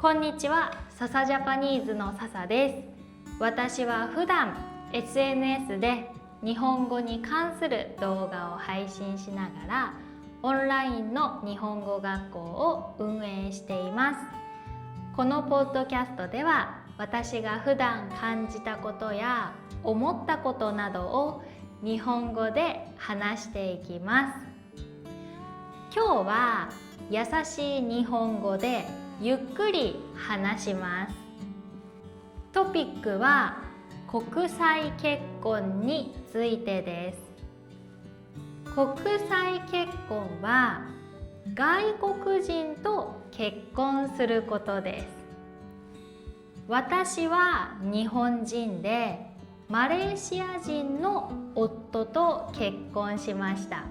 こんにちは、笹ジャパニーズの笹です。私は普段 SNS で日本語に関する動画を配信しながらオンラインの日本語学校を運営しています。このポッドキャストでは私が普段感じたことや思ったことなどを日本語で話していきます。今日は優しい日本語でゆっくり話します。トピックは国際結婚についてです。国際結婚は外国人と結婚することです。私は日本人でマレーシア人の夫と結婚しました。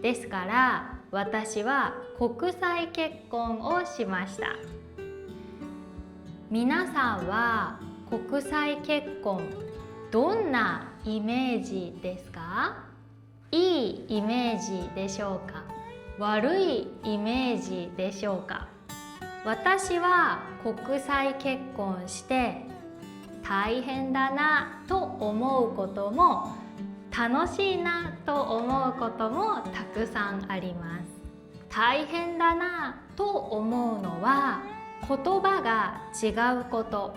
ですから私は国際結婚をしました。皆さんは国際結婚どんなイメージですか？いいイメージでしょうか？悪いイメージでしょうか？私は国際結婚して大変だなと思うことも楽しいなと思うこともたくさんあります。大変だなと思うのは言葉が違うこと、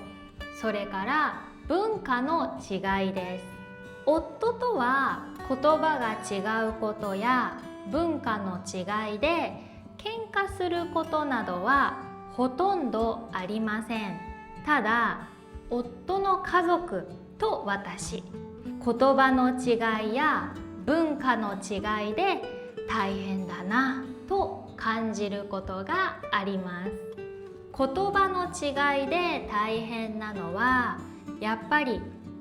それから文化の違いです。夫とは言葉が違うことや文化の違いで喧嘩することなどはほとんどありません。ただ夫の家族と私、言葉の違いや文化の違いで大変だなと感じることがあります。言葉の違いで大変なのはやっぱり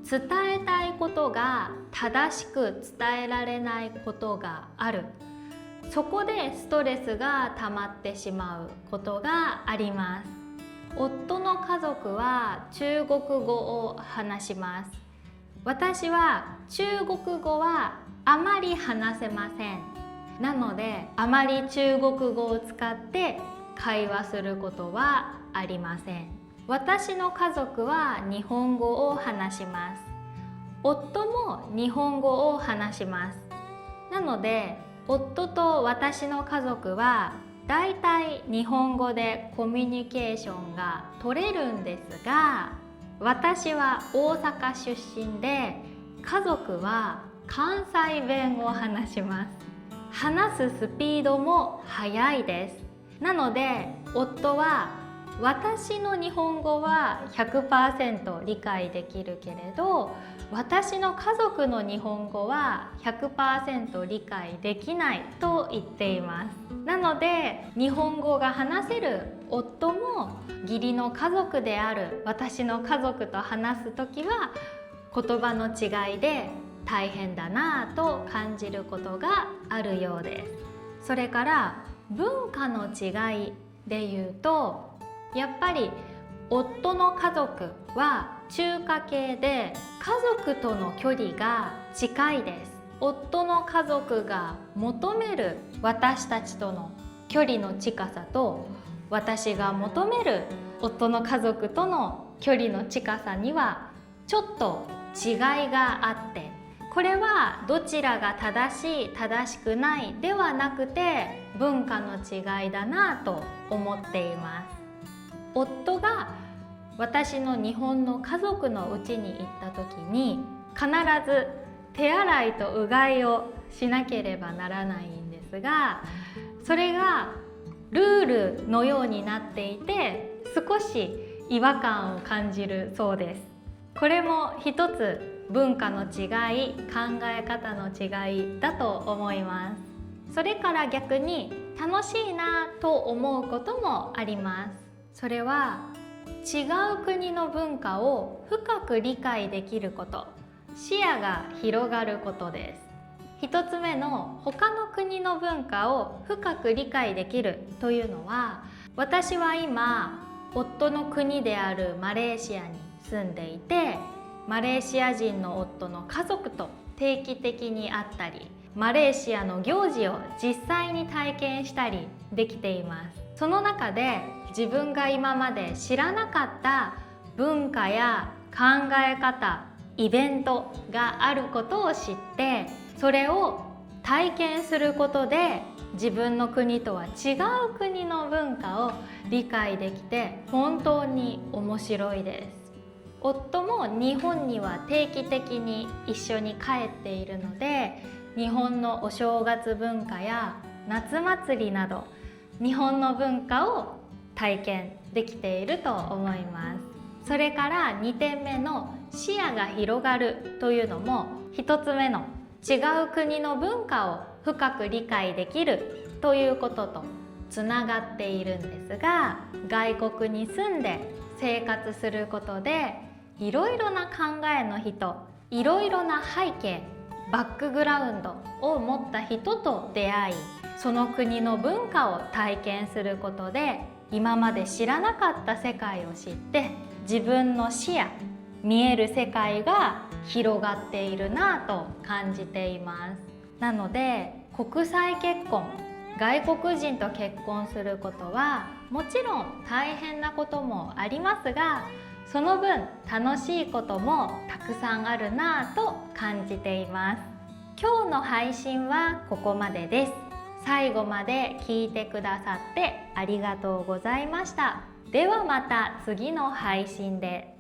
伝えたいことが正しく伝えられないことがある。そこでストレスが溜まってしまうことがあります。夫の家族は中国語を話します。私は中国語はあまり話せません。なのであまり中国語を使って会話することはありません。私の家族は日本語を話します。夫も日本語を話します。なので夫と私の家族はだいたい日本語でコミュニケーションが取れるんですが、私は大阪出身で家族は関西弁を話します。話すスピードも速いです。なので夫は私の日本語は 100% 理解できるけれど、私の家族の日本語は 100% 理解できないと言っています。なので日本語が話せる夫も義理の家族である私の家族と話すときは言葉の違いで大変だなぁと感じることがあるようです。それから文化の違いでいうと、やっぱり夫の家族は中華系で家族との距離が近いです。夫の家族が求める私たちとの距離の近さと私が求める夫の家族との距離の近さにはちょっと違いがあって、これはどちらが正しい正しくないではなくて文化の違いだなと思っています。夫が私の日本の家族の家に行った時に必ず手洗いとうがいをしなければならないんですが、それがルールのようになっていて少し違和感を感じるそうです。これも一つ文化の違い、考え方の違いだと思います。それから逆に楽しいなと思うこともあります。それは違う国の文化を深く理解できること、視野が広がることです。一つ目の他の国の文化を深く理解できるというのは、私は今夫の国であるマレーシアに住んでいて、マレーシア人の夫の家族と定期的に会ったり、マレーシアの行事を実際に体験したりできています。その中で自分が今まで知らなかった文化や考え方、イベントがあることを知って、それを体験することで自分の国とは違う国の文化を理解できて本当に面白いです。夫も日本には定期的に一緒に帰っているので、日本のお正月文化や夏祭りなど日本の文化を体験できていると思います。それから2点目の視野が広がるというのも、1つ目の違う国の文化を深く理解できるということとつながっているんですが、外国に住んで生活することでいろいろな考えの人、いろいろな背景、バックグラウンドを持った人と出会い、その国の文化を体験することで今まで知らなかった世界を知って、自分の視野、見える世界が広がっているなぁと感じています。なので国際結婚、外国人と結婚することはもちろん大変なこともありますが、その分楽しいこともたくさんあるなぁと感じています。今日の配信はここまでです。最後まで聞いてくださってありがとうございました。ではまた次の配信で。